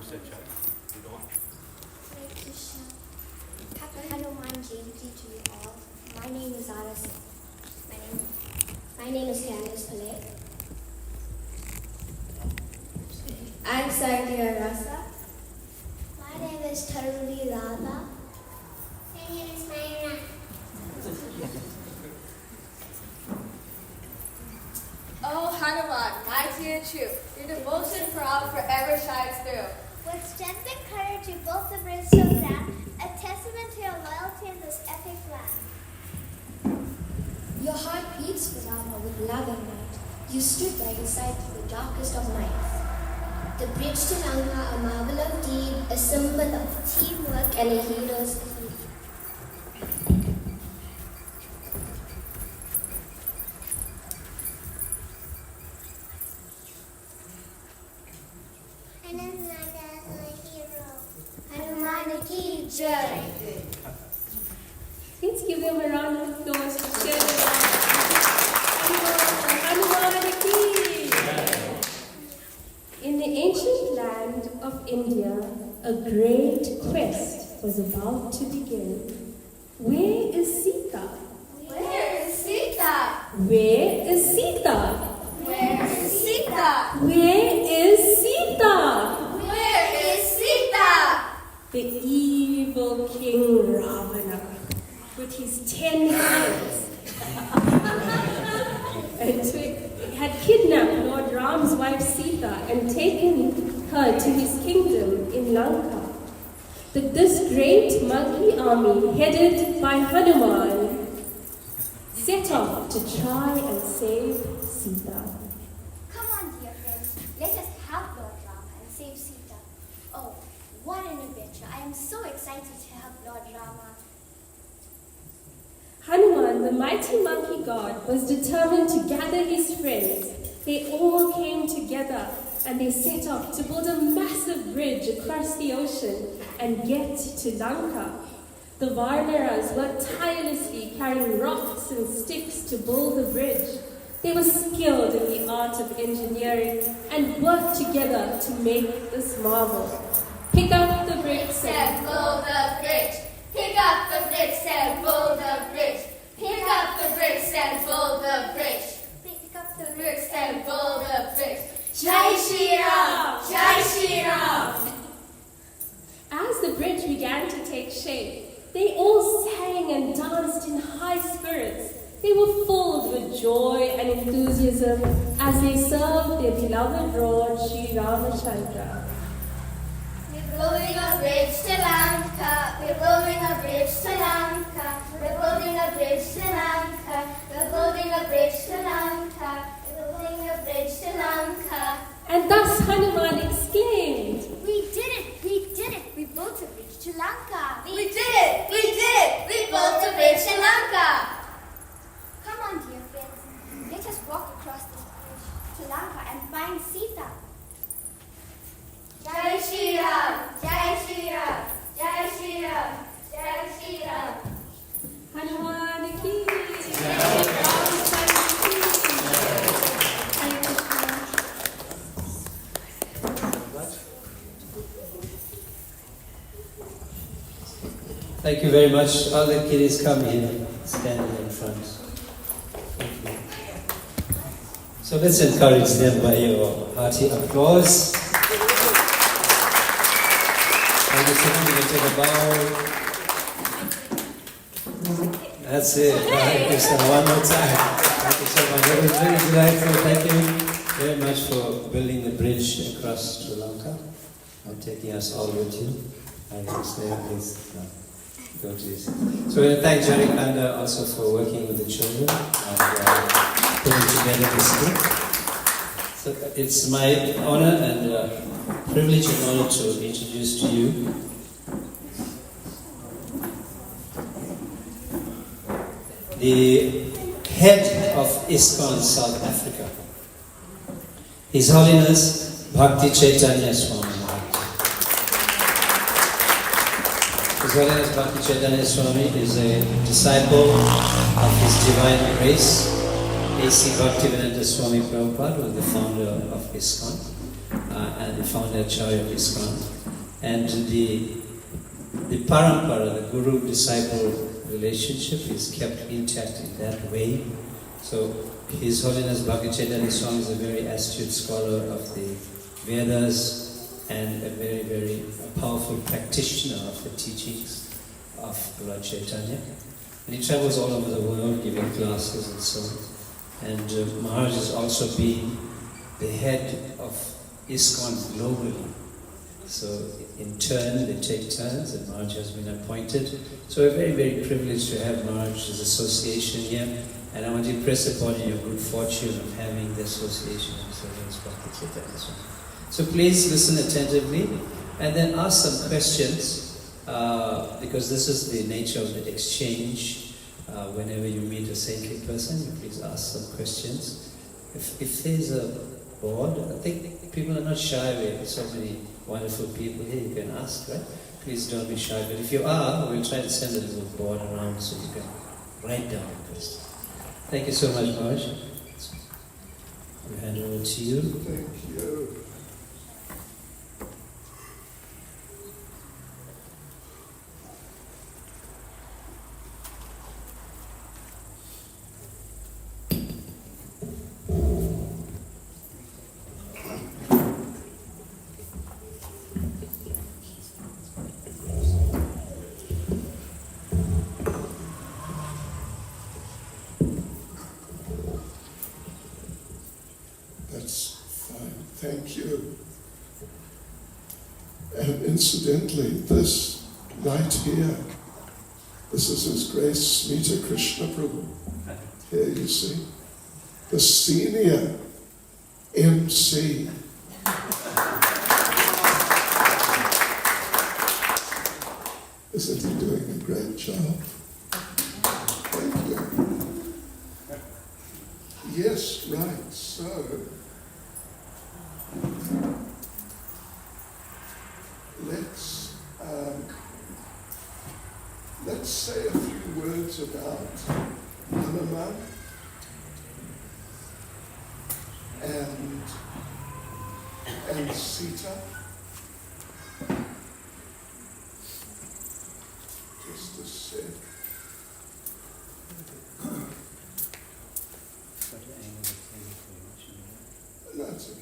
said child. You don't? Hanuman Jayanti to you all. My name is Aras. My name is Candice Pillay. I'm Sardia Rasa. My name is Taruli Radha. My name is Mayra. Oh, Hanuman, mighty and true, your devotion for all forever shines through. With strength and courage, you built the bridge so grand, a testament to your loyalty in this epic land. Your heart beats for Rama with love and might. You stood by his side through the darkest of nights. The bridge to Lanka, a marvel of deed, a symbol of teamwork and a hero's feat. Let's give them a round of applause for sharing. Hanumanaki! In the ancient land of India, a great quest was about to begin. Where is Sita? Where is Sita? Where is Sita? Where is Sita? Where is Sita? Where is Sita? The evil King Ravana, with his 10 hands, had kidnapped Lord Ram's wife Sita and taken her to his kingdom in Lanka. This great monkey army, headed by Hanuman, set off to try and save Sita. Come on, dear friends, let us help Lord Rama and save Sita. Oh, what an adventure. I am so excited to help Lord Rama. Hanuman, the mighty monkey god, was determined to gather his friends. They all came together and they set off to build a massive bridge across the ocean and get to Lanka. The Varnaras worked tirelessly, carrying rocks and sticks to build the bridge. They were skilled in the art of engineering and worked together to make this marvel. Pick up the bricks And build the bridge. Pick up the bricks and build the bridge. Pick up the bricks and build the bridge. Pick up the Bricks and build the bridge. Jai Shri Ram! Jai Shri Ram! As the bridge began to take shape, they all sang and danced in high spirits. They were filled with joy and enthusiasm as they served their beloved Lord Sri Ramachandra. We're building a bridge to Lanka. We're building a bridge to Lanka. We're building a bridge to Lanka. We're building a bridge to Lanka. We're building a bridge to Lanka. And thus Hanuman exclaimed, We did it! We did it! We built a bridge to Lanka! We did it! We did it! We built a bridge to Lanka. Come on, dear friends. Let us walk across this bridge to Lanka and find Sita. Jai Shri Ram! Jai Shri Ram! Jai Shri Ram! Jai Shri Ram! Hanuman ki Jai. Thank you very much. All the kiddies come here, stand in front. Thank you. So let's encourage them by your hearty applause. And the second, you can take a bow. That's it. Right, Krishna. One more time. Thank you so much. That was very delightful. Thank you very much for building the bridge across Sri Lanka and taking us all with you. And Krishna, please. Go to this. So we thank Jerry Kanda also for working with the children and putting together this group. So it's my honor and privilege and honor to introduce to you the head of ISKCON South Africa, His Holiness Bhakti Chaitanya Swami. His Holiness Bhakti Chaitanya Swami is a disciple of His Divine Grace, A.C. Bhaktivedanta Swami Prabhupada, who is the founder of ISKCON. and the founder Acharya of ISKCON. And the parampara, the guru-disciple relationship is kept intact in that way. So His Holiness Bhakti Chaitanya Swami is a very astute scholar of the Vedas and a very, very powerful practitioner of the teachings of Lord Chaitanya. And he travels all over the world giving classes and so on. And Maharaj has also been the head of ISKCON globally. So in turn, they take turns, and Maharaj has been appointed. So we're very, very privileged to have Maharaj's association here. And I want to impress upon you your good fortune of having the association of His Holiness Bhakti Chaitanya Swami. So please listen attentively, and then ask some questions, because this is the nature of the exchange. Whenever you meet a saintly person, you please ask some questions. If there's a board, I think people are not shy. We have so many wonderful people here, you can ask, right? Please don't be shy. But if you are, we'll try to send a little board around so you can write down the questions. Thank you so much, Maharaj. I'll hand over to you. Thank you. That's fine. Thank you. And incidentally, this right here, this is His Grace Smita Krishna Prabhu. Here you see, the senior MC. Isn't he doing a great job? Thank you. Yes, right, so let's say a few words about Hanuman and Sita. Just a sec. That's okay.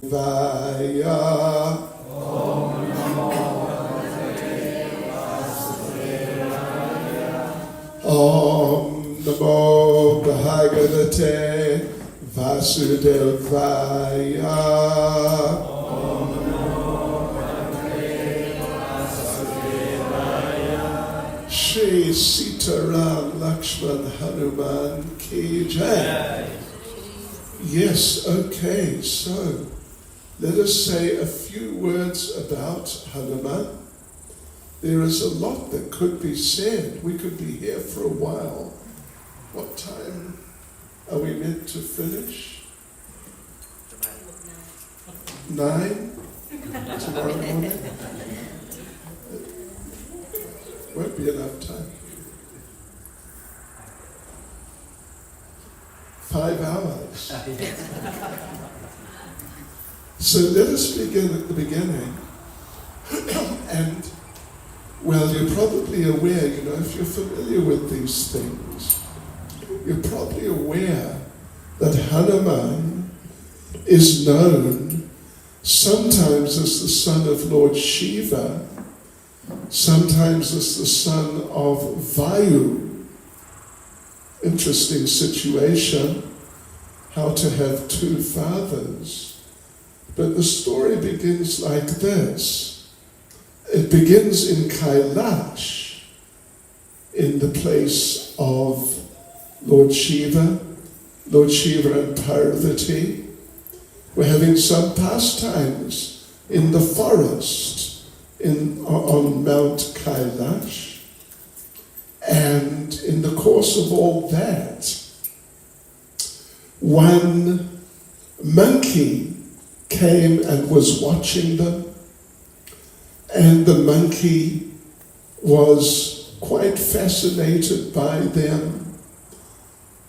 Vaya Om Namo Bhagavate Vasudevaya Om Namo Vasudevaya Shri Sitaram Lakshman Hanuman Ki Jai. Yes, okay, so let us say a few words about Hanuman. There is a lot that could be said. We could be here for a while. What time are we meant to finish? 9? Tomorrow morning? Won't be enough time. 5 hours. So let us begin at the beginning. And, well, you're probably aware, if you're familiar with these things, you're probably aware that Hanuman is known sometimes as the son of Lord Shiva, sometimes as the son of Vayu. Interesting situation, how to have two fathers. But the story begins like this. It begins in Kailash, in the place of Lord Shiva and Parvati. We're having some pastimes in the forest on Mount Kailash. And in the course of all that, one monkey came and was watching them, and the monkey was quite fascinated by them.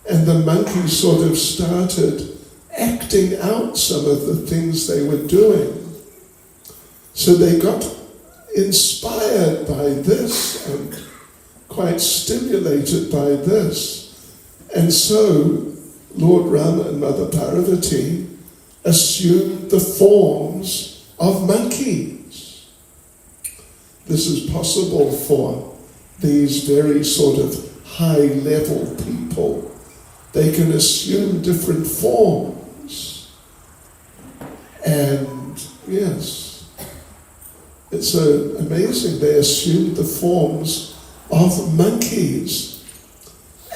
And the monkeys sort of started acting out some of the things they were doing. So they got inspired by this and quite stimulated by this. And so Lord Rama and Mother Parvati assumed the forms of monkeys. This is possible for these very sort of high-level people. They can assume different forms. And yes, it's so amazing. They assumed the forms of monkeys.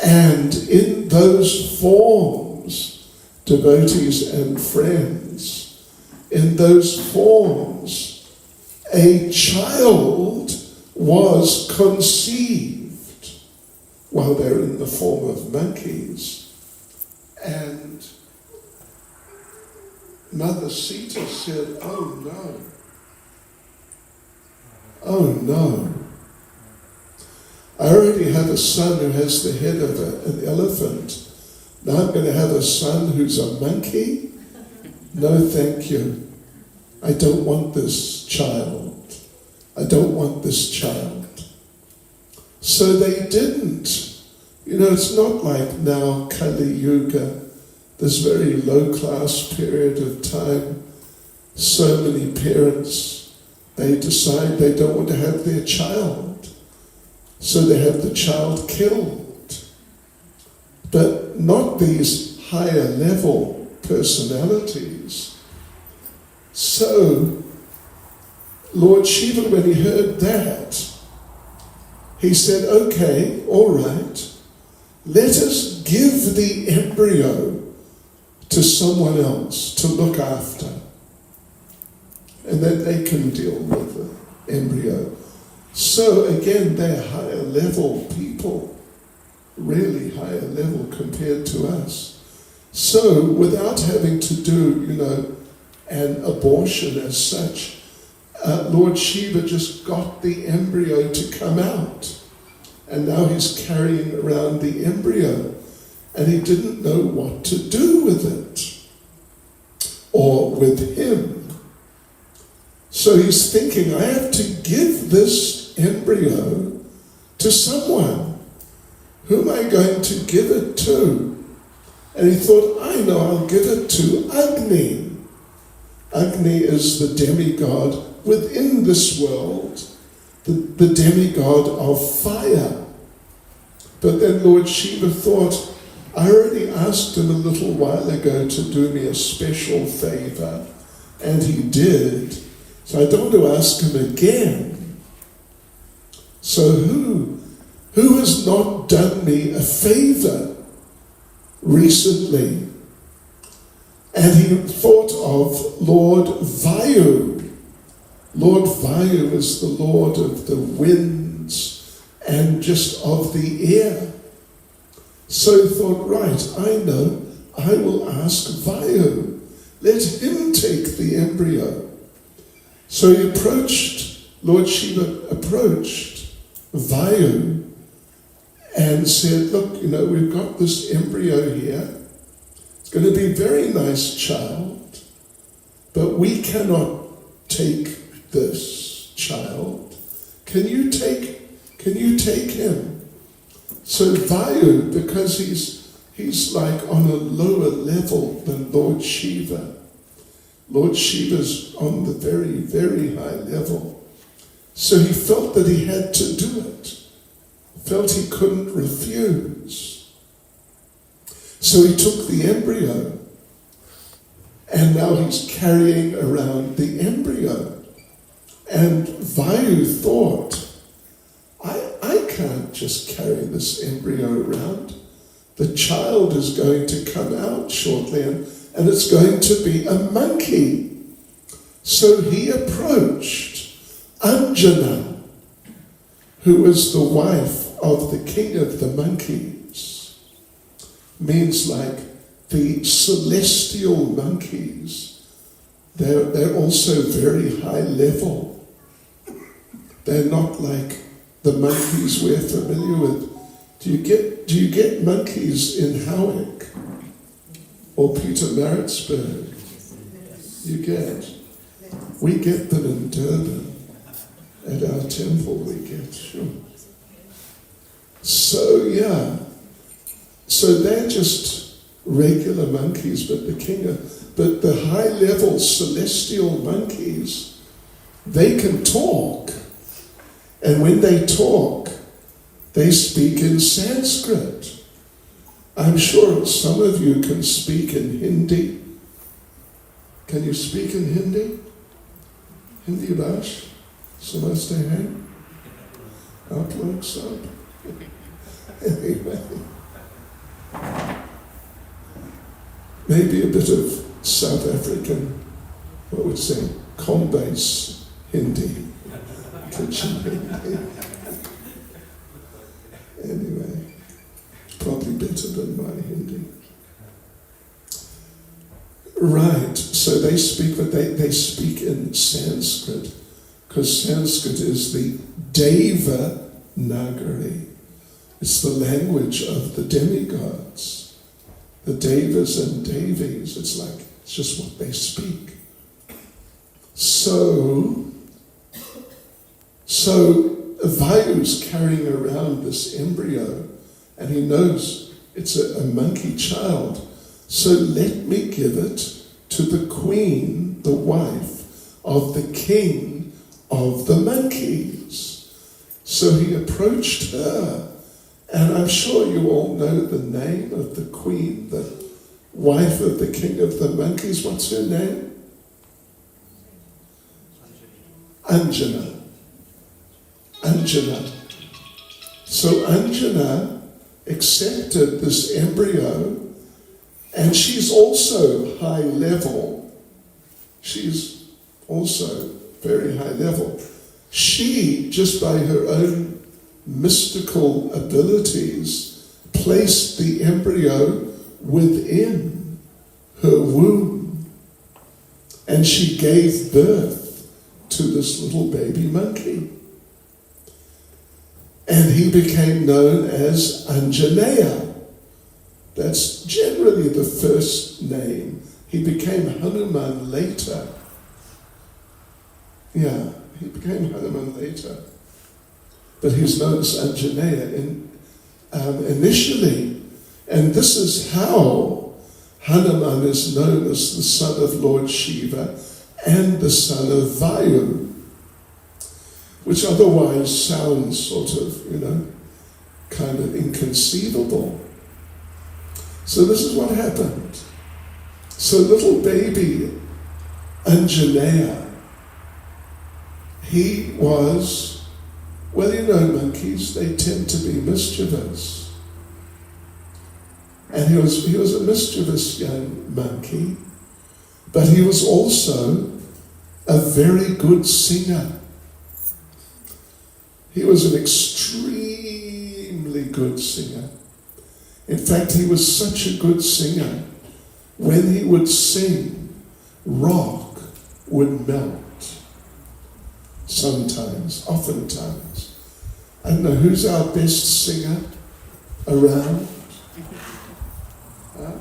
And in those forms, devotees and friends, in those forms, a child was conceived while they're in the form of monkeys. And Mother Sita said, oh no, oh no. I already have a son who has the head of an elephant. Now I'm going to have a son who's a monkey? No, thank you. I don't want this child. I don't want this child. So they didn't. You know, it's not like now, Kali Yuga, this very low-class period of time. So many parents, they decide they don't want to have their child. So they have the child killed. But not these higher level personalities. So Lord Shiva, when he heard that, he said, okay, all right, let us give the embryo to someone else to look after. And then they can deal with the embryo. So again, they're higher level people, really higher level compared to us. So without having to do, you know, an abortion as such, Lord Shiva just got the embryo to come out. And now he's carrying around the embryo. And he didn't know what to do with it. Or with him. So he's thinking, I have to give this embryo to someone. Who am I going to give it to? And he thought, I know, I'll give it to Agni. Agni is the demigod within this world, the demigod of fire. But then Lord Shiva thought, I already asked him a little while ago to do me a special favor, and he did. So I don't want to ask him again. So who has not done me a favor recently? And he thought of Lord Vayu. Lord Vayu is the Lord of the winds and just of the air. So he thought, right, I know, I will ask Vayu. Let him take the embryo. So he approached, Lord Shiva approached Vayu and said, look, you know, we've got this embryo here. It's going to be a very nice child, but we cannot take this child. Can you take him? So Vayu, because he's like on a lower level than Lord Shiva. Lord Shiva's on the very, very high level. So he felt that he had to do it. Felt he couldn't refuse. So he took the embryo, and now he's carrying around the embryo. And Vayu thought, I can't just carry this embryo around. The child is going to come out shortly, and it's going to be a monkey. So he approached Anjana, who was the wife of the king of the monkeys. Means like the celestial monkeys. They're also very high level. They're not like the monkeys we're familiar with. Do you get monkeys in Howick or Pietermaritzburg? We get them in Durban. At our temple we get, sure. So they're just regular monkeys, but the high-level celestial monkeys, they can talk. And when they talk, they speak in Sanskrit. I'm sure some of you can speak in Hindi. Can you speak in Hindi? Hindi Bhash? Samajhte hain? Aap log sab? Anyway. Maybe a bit of South African, what would say, Combase Hindi. Kitchen Hindi. Anyway, probably better than my Hindi. Right, so they speak, but they speak in Sanskrit, because Sanskrit is the Deva Nagari. It's the language of the demigods. The Devas and Devis, it's just what they speak. So Vayu's carrying around this embryo, and he knows it's a monkey child. So let me give it to the queen, the wife of the king of the monkeys. So he approached her, and I'm sure you all know the name of the queen, the wife of the king of the monkeys. What's her name? Anjana. So Anjana accepted this embryo, and she's also high level. She's also very high level. She, just by her own mystical abilities, placed the embryo within her womb, and she gave birth to this little baby monkey. And he became known as Anjaneya. That's generally the first name. He became Hanuman later. Yeah, he became Hanuman later. But he's known as Anjaneya initially. And this is how Hanuman is known as the son of Lord Shiva and the son of Vayu, which otherwise sounds sort of, kind of inconceivable. So this is what happened. So little baby Anjaneya, he was, monkeys, they tend to be mischievous. And he was a mischievous young monkey, but he was also a very good singer. He was an extremely good singer. In fact, he was such a good singer, when he would sing, rock would melt. Sometimes, oftentimes. I don't know, who's our best singer around? Huh?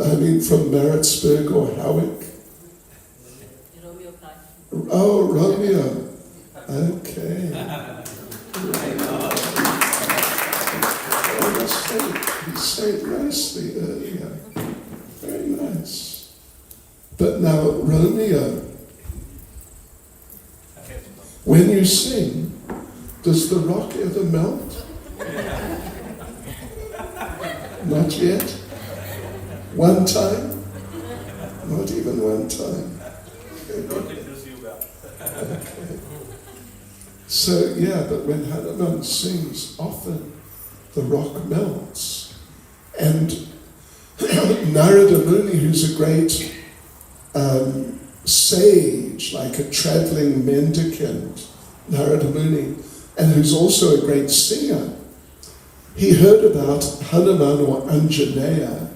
I mean, from Maritzburg or Howick? Oh, Romeo. Okay. He sang nicely earlier. Very nice. But now, Romeo, when you sing, does the rock ever melt? Not yet? One time? Not even one time. Okay. So, but when Hanuman sings, often the rock melts. And Narada Muni, who's a great sage, like a traveling mendicant, Narada Muni, and who's also a great singer, he heard about Hanuman or Anjaneya,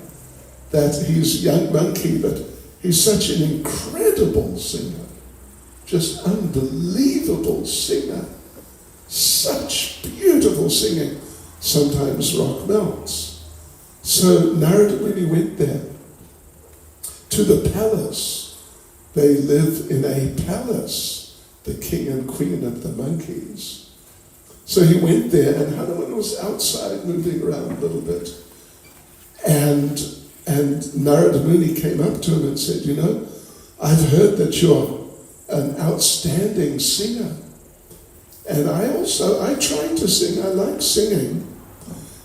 that he's a young monkey, but he's such an incredible singer. just unbelievable singer. Such beautiful singing. Sometimes rock melts. So Narada Muni went there to the palace. They live in a palace, the king and queen of the monkeys. So he went there, and Hanuman was outside moving around a little bit. And Narada Muni came up to him and said, you know, I've heard that you're an outstanding singer. And I try to sing, I like singing,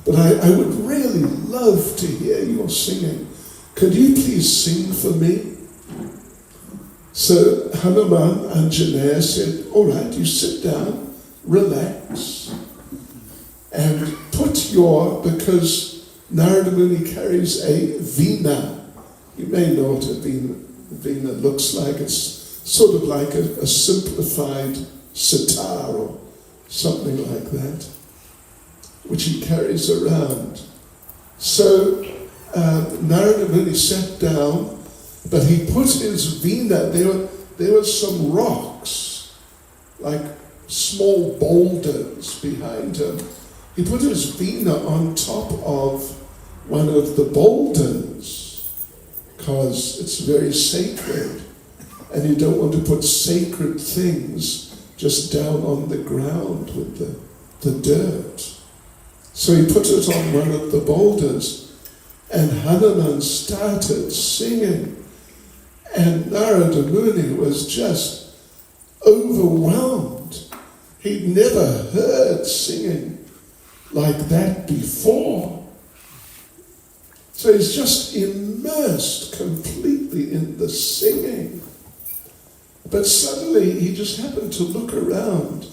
but I would really love to hear your singing. Could you please sing for me? So Hanuman and Janaya said, all right, you sit down, relax, and because Narada Muni carries a veena. You may know what a veena looks like. It's sort of like a simplified sitar or something like that, which he carries around. So Narada Muni sat down, but he put his veena, there were some rocks, like small boulders behind him. He put his veena on top of one of the boulders, because it's very sacred, and you don't want to put sacred things just down on the ground with the dirt. So he put it on one of the boulders, and Hanuman started singing, and Narada Muni was just overwhelmed. He'd never heard singing like that before. So he's just immersed completely in the singing. But suddenly he just happened to look around,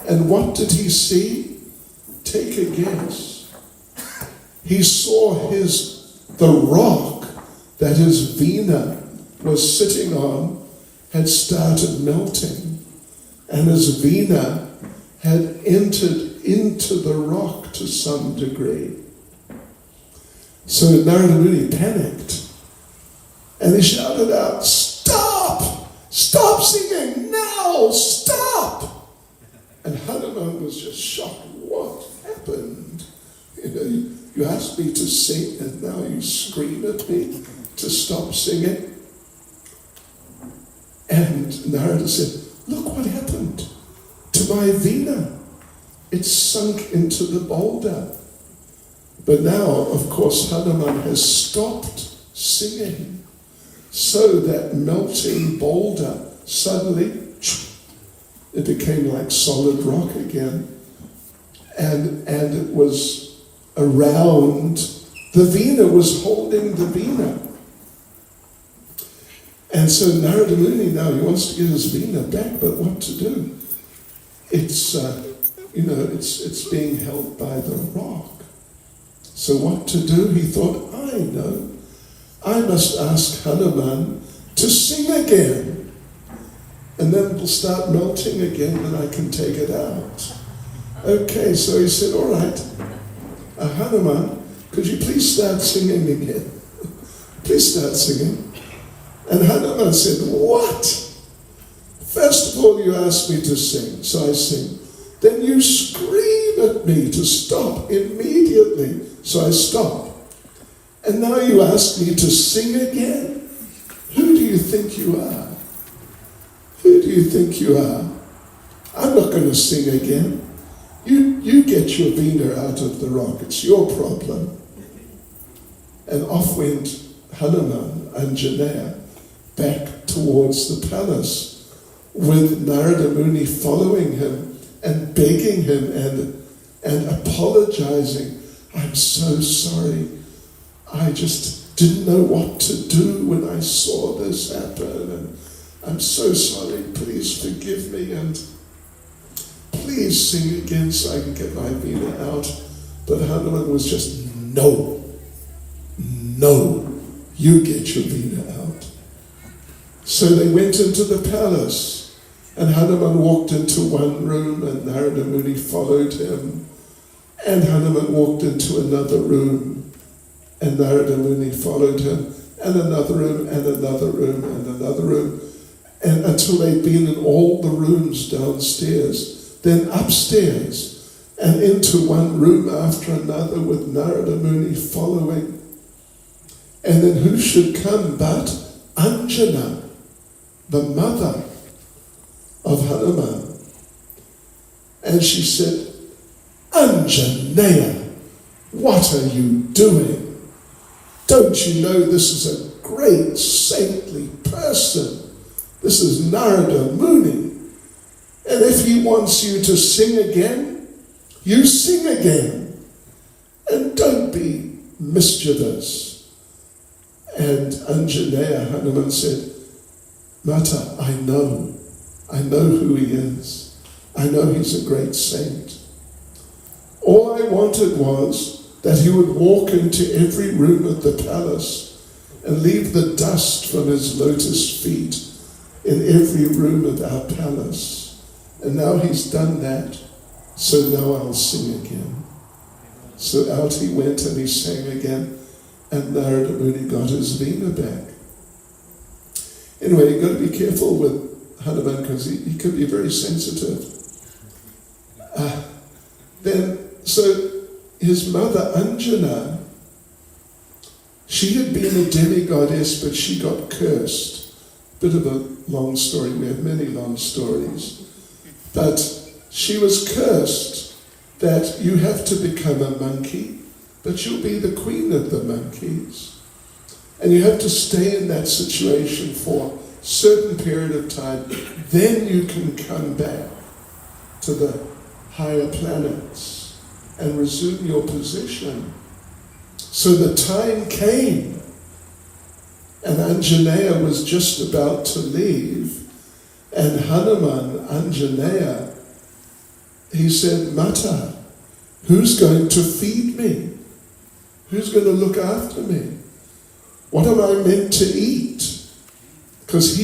and what did he see? Take a guess. He saw the rock that his veena was sitting on had started melting, and his veena had entered into the rock to some degree. So Narada Muni panicked, and he shouted out, "Stop! Stop singing now! Stop!" And Hanuman was just shocked. What happened? You asked me to sing, and now you scream at me to stop singing. And Narada said, "Look what happened to my veena. It sunk into the boulder." But now, of course, Hanuman has stopped singing. So that melting boulder, suddenly, it became like solid rock again. And it was around, the veena was holding the veena. And so Narada Muni now, he wants to get his veena back, but what to do? It's being held by the rock. So what to do? He thought, I know. I must ask Hanuman to sing again. And then it'll start melting again, and I can take it out. Okay, so he said, all right, Hanuman, could you please start singing again? Please start singing. And Hanuman said, what? First of all, you asked me to sing, so I sing. Then you scream at me to stop immediately, so I stop. And now you ask me to sing again? Who do you think you are? Who do you think you are? I'm not going to sing again. You get your veena out of the rock. It's your problem. And off went Hanuman and Janaya back towards the palace, with Narada Muni following him and begging him and apologizing. I'm so sorry. I just didn't know what to do when I saw this happen, and I'm so sorry. Please forgive me, and please sing again so I can get my veena out. But Hanuman was just, no, you get your veena out. So they went into the palace, and Hanuman walked into one room, and Narada Muni followed him. And Hanuman walked into another room, and Narada Muni followed him, and another room, and another room, and another room. and until they'd been in all the rooms downstairs, then upstairs, and into one room after another with Narada Muni following. And then who should come but Anjana, the mother of Hanuman. And she said, Anjaneya, what are you doing? Don't you know this is a great saintly person? This is Narada Muni. And if he wants you to sing again, you sing again. And don't be mischievous. And Anjaneya, Hanuman said, Mata, I know who he is. I know he's a great saint. All I wanted was that he would walk into every room of the palace and leave the dust from his lotus feet in every room of our palace. And now he's done that, so now I'll sing again. So out he went and he sang again, and Narada Muni got his veena back. Anyway, you've got to be careful with Hanuman because he could be very sensitive. So his mother Anjana, she had been a demigoddess, but she got cursed. Bit of a long story. We have many long stories. But she was cursed that you have to become a monkey, but you'll be the queen of the monkeys. And you have to stay in that situation for a certain period of time. Then you can come back to the higher planets and resume your position. So the time came, and Anjaneya was just about to leave, and Hanuman, Anjaneya, he said, Mata, who's going to feed me? Who's going to look after me? What am I meant to eat? Because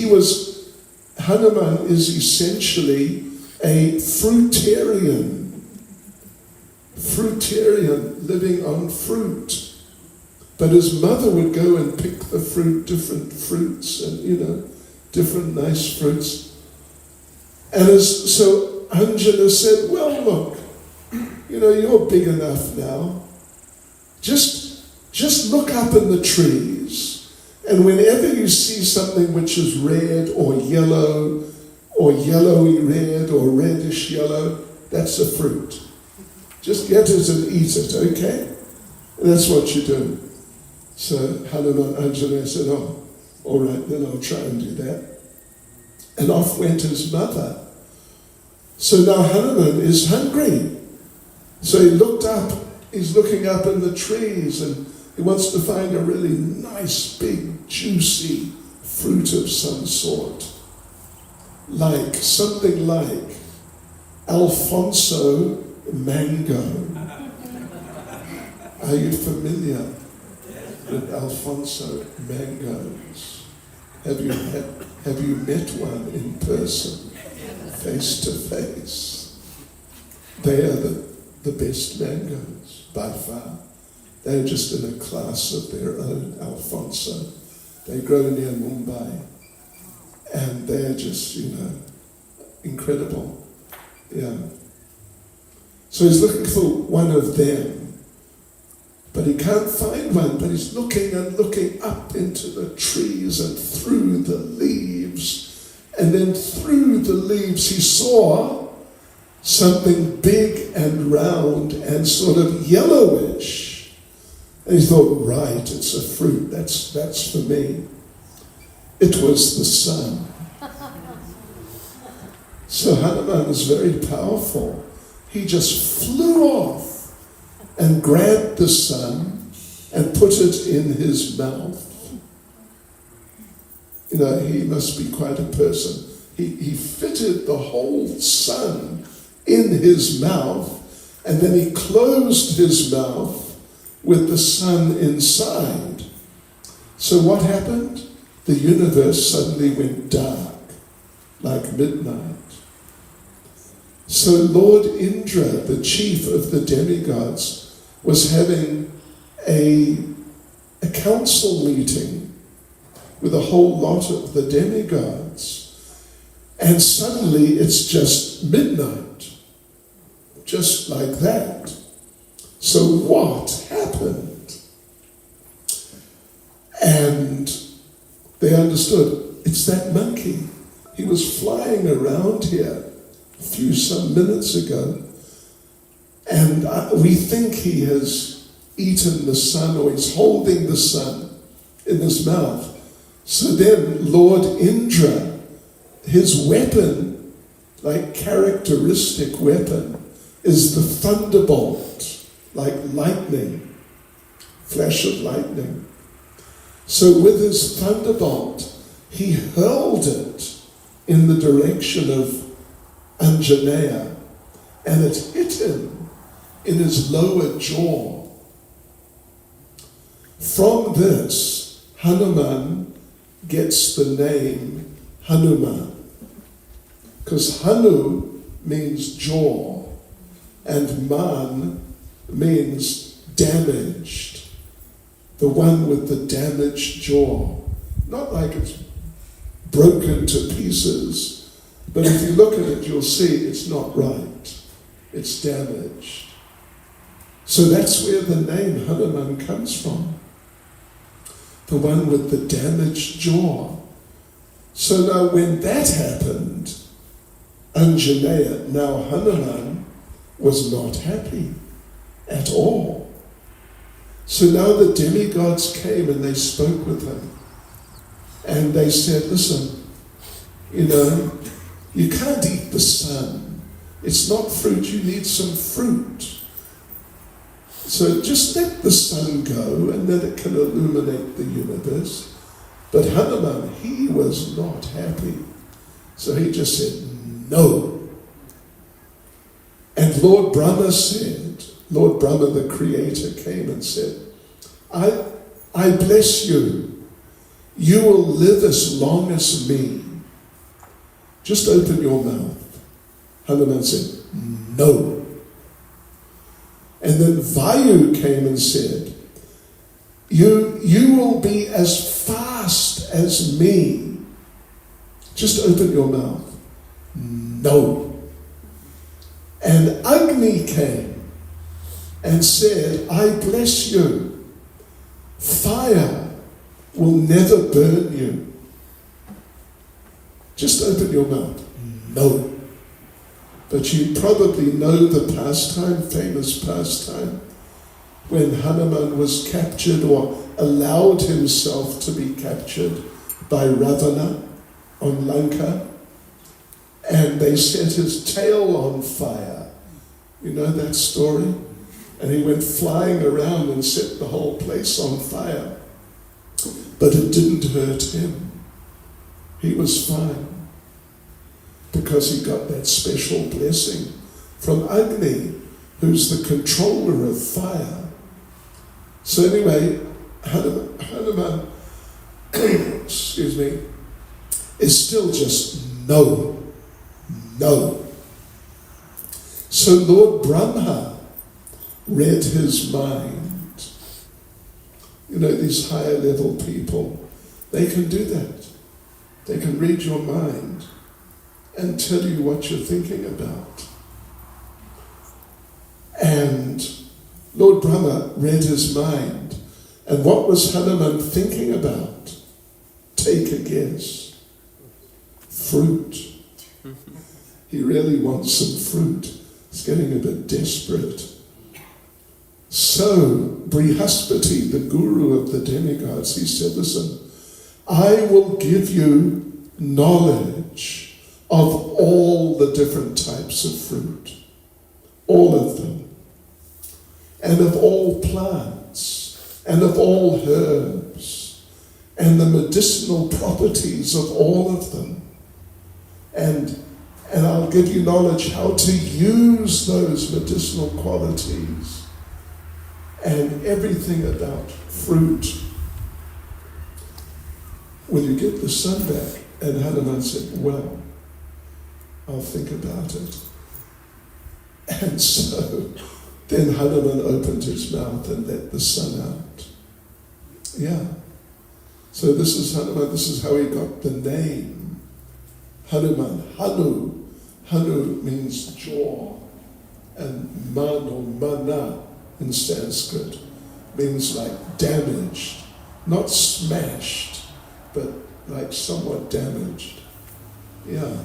Hanuman is essentially a fruitarian living on fruit. But his mother would go and pick the fruit, different fruits, and different nice fruits. And so Anjana said, well, look, you're big enough now. Just look up in the trees, and whenever you see something which is red or yellow, or yellowy red or reddish yellow, that's a fruit. Just get it and eat it, okay? And that's what you do. So Hanuman Anjana said, oh, all right, then I'll try and do that. And off went his mother. So now Hanuman is hungry. So he looked up, he's looking up in the trees, and he wants to find a really nice, big, juicy fruit of some sort. Something like Alfonso mango. Are you familiar with Alfonso mangoes? Have you met one in person, face to face? They are the best mangoes by far. They're just in a class of their own, Alfonso. They grow near Mumbai, and they're just, incredible. Yeah. So he's looking for one of them, but he can't find one, but he's looking and looking up into the trees and through the leaves, and then through the leaves he saw something big and round and sort of yellowish. And he thought, right, it's a fruit, that's for me. It was the sun. So Hanuman is very powerful. He just flew off and grabbed the sun and put it in his mouth. He must be quite a person. He fitted the whole sun in his mouth, and then he closed his mouth with the sun inside. So what happened? The universe suddenly went dark, like midnight. So Lord Indra, the chief of the demigods, was having a council meeting with a whole lot of the demigods. And suddenly it's just midnight. Just like that. So what happened? And they understood, it's that monkey. He was flying around here some minutes ago, and we think he has eaten the sun, or he's holding the sun in his mouth. So then Lord Indra, his weapon, like characteristic weapon, is the thunderbolt, like lightning, flash of lightning. So with his thunderbolt, he hurled it in the direction of Anjaneya, and it hit him in his lower jaw. From this, Hanuman gets the name Hanuman, because Hanu means jaw, and Man means damaged. The one with the damaged jaw. Not like it's broken to pieces, but if you look at it, you'll see it's not right. It's damaged. So that's where the name Hanuman comes from. The one with the damaged jaw. So now when that happened, Anjaneya, now Hanuman, was not happy at all. So now the demigods came and they spoke with him. And they said, listen, you can't eat the sun. It's not fruit, you need some fruit. So just let the sun go and then it can illuminate the universe. But Hanuman, he was not happy. So he just said, no. And Lord Brahma the creator came and said, I bless you. You will live as long as me. Just open your mouth. Hanuman said, no. And then Vayu came and said, you will be as fast as me. Just open your mouth. No. And Agni came and said, I bless you. Fire will never burn you. Just open your mouth. No. But you probably know the pastime, famous pastime, when Hanuman was captured or allowed himself to be captured by Ravana on Lanka, and they set his tail on fire. You know that story? And he went flying around and set the whole place on fire. But it didn't hurt him. He was fine. Because he got that special blessing from Agni, who's the controller of fire. So anyway, Hanuman, excuse me, is still just no. So Lord Brahma read his mind. You know, these higher level people, they can do that. They can read your mind and tell you what you're thinking about. And Lord Brahma read his mind. And what was Hanuman thinking about? Take a guess. Fruit. He really wants some fruit. He's getting a bit desperate. So, Brihaspati, the guru of the demigods, he said, listen, I will give you knowledge of all the different types of fruit. All of them. And of all plants. And of all herbs. And the medicinal properties of all of them. And I'll give you knowledge how to use those medicinal qualities. And everything about fruit. Will you get the sun back? And Hanuman said, well, I'll think about it. And so then Hanuman opened his mouth and let the sun out. Yeah. So this is Hanuman, this is how he got the name Hanuman. Hanu. Hanu means jaw. And man or mana in Sanskrit means like damaged. Not smashed, but like somewhat damaged. Yeah.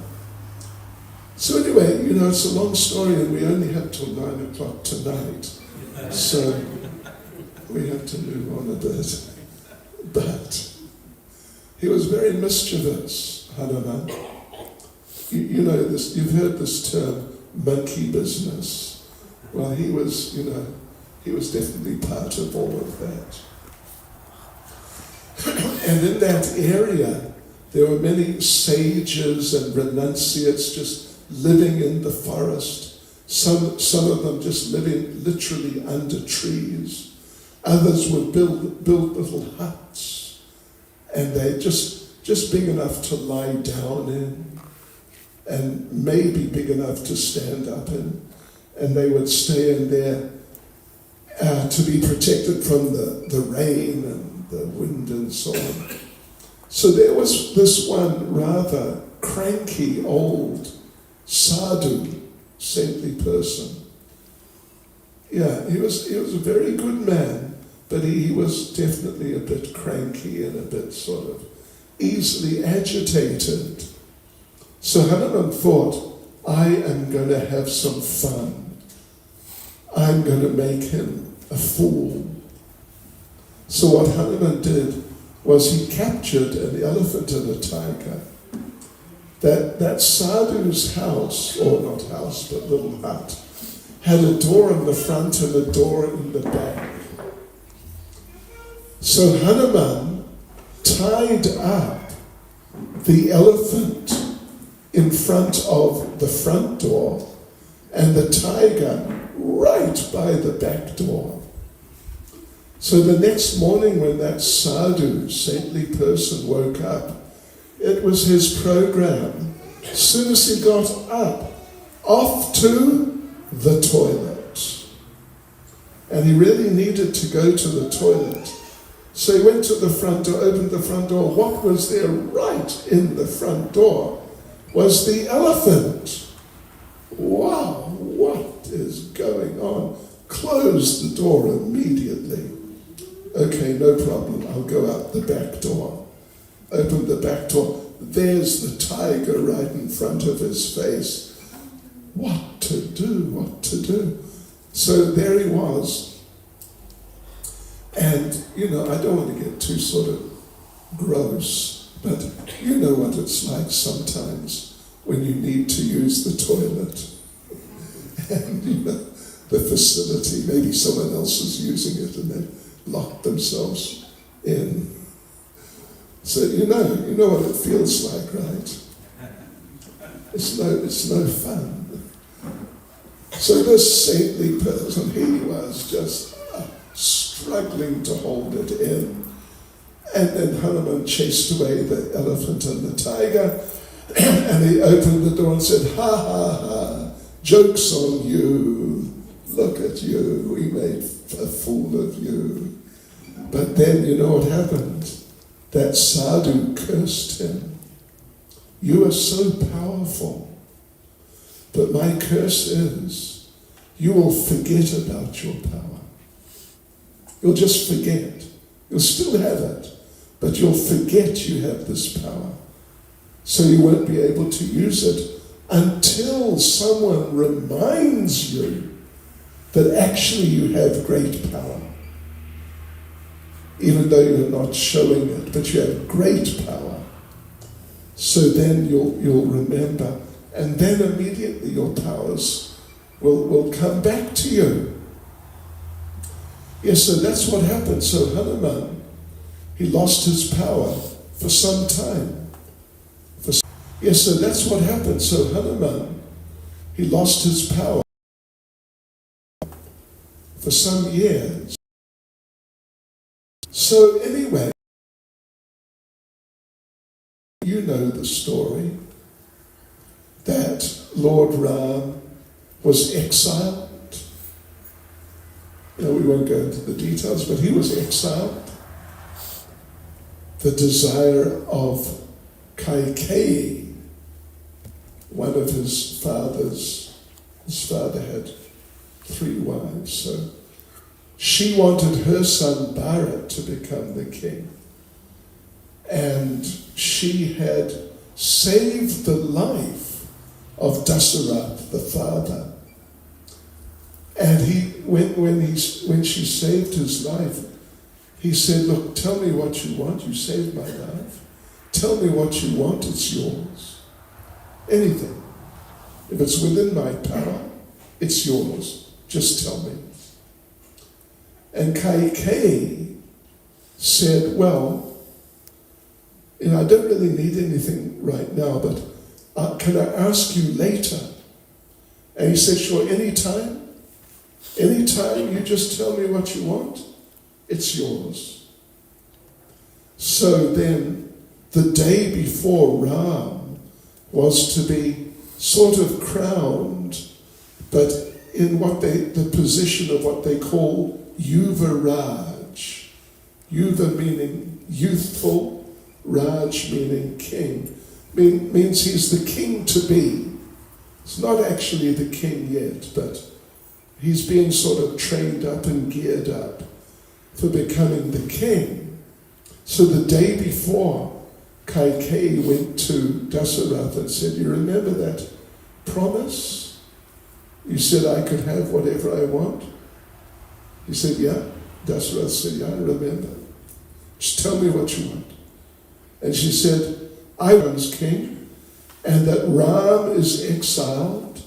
So anyway, it's a long story and we only have till 9 o'clock tonight. So we have to move on a bit. But he was very mischievous, Hanuman. You know this, you've heard this term, monkey business. Well, he was definitely part of all of that. And in that area, there were many sages and renunciates just living in the forest. Some of them just living literally under trees. Others would build little huts, and they're just big enough to lie down in, and maybe big enough to stand up in. And they would stay in there to be protected from the rain and the wind and so on. So there was this one rather cranky old sadhu, saintly person. Yeah, he was a very good man, but he was definitely a bit cranky and a bit sort of easily agitated. So Hanuman thought, I am going to have some fun. I'm going to make him a fool. So what Hanuman did was he captured an elephant and a tiger. That sadhu's house, or not house, but little hut, had a door in the front and a door in the back. So Hanuman tied up the elephant in front of the front door and the tiger right by the back door. So the next morning when that sadhu, saintly person, woke up, it was his program. As soon as he got up, off to the toilet. And he really needed to go to the toilet. So he went to the front door, opened the front door. What was there right in the front door was the elephant. Wow, what is going on? Closed the door immediately. Okay, no problem, I'll go out the back door. Open the back door. There's the tiger right in front of his face. What to do? So there he was. And, I don't want to get too sort of gross, but you know what it's like sometimes when you need to use the toilet. And, the facility, maybe someone else is using it and they've locked themselves in. So you know what it feels like, right? It's no fun. So this saintly person, he was just struggling to hold it in. And then Hanuman chased away the elephant and the tiger, and he opened the door and said, ha ha ha, joke's on you. Look at you, we made a fool of you. But then you know what happened? That sadhu cursed him. You are so powerful, but my curse is you will forget about your power. You'll just forget. You'll still have it, but you'll forget you have this power. So you won't be able to use it until someone reminds you that actually you have great power. Even though you're not showing it, but you have great power. So then you'll remember, and then immediately your powers will come back to you. Yes, so that's what happened. So Hanuman, he lost his power for some time. Yes, so that's what happened. So Hanuman, he lost his power for some years. So anyway, you know the story that Lord Ram was exiled. We won't go into the details, but he was exiled. The desire of Kaikeyi one of his father had 3 wives, so she wanted her son Bharat to become the king. And she had saved the life of Dasarath, the father. And when she saved his life, he said, look, tell me what you want. You saved my life. Tell me what you want. It's yours. Anything. If it's within my power, it's yours. Just tell me. And Kaikeyi said, well, I don't really need anything right now, but can I ask you later? And he said, sure, anytime. Anytime, you just tell me what you want, it's yours. So then, the day before Ram was to be sort of crowned, but in the position of what they call Yuvaraj. Yuva meaning youthful, Raj meaning king. Means he's the king to be. He's not actually the king yet, but he's being sort of trained up and geared up for becoming the king. So the day before, Kaikeyi went to Dasarath and said, you remember that promise? You said I could have whatever I want? He said, yeah. Dasarath said, yeah, I remember. Just tell me what you want. And she said, I was king, and that Ram is exiled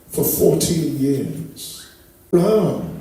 for 14 years. Ram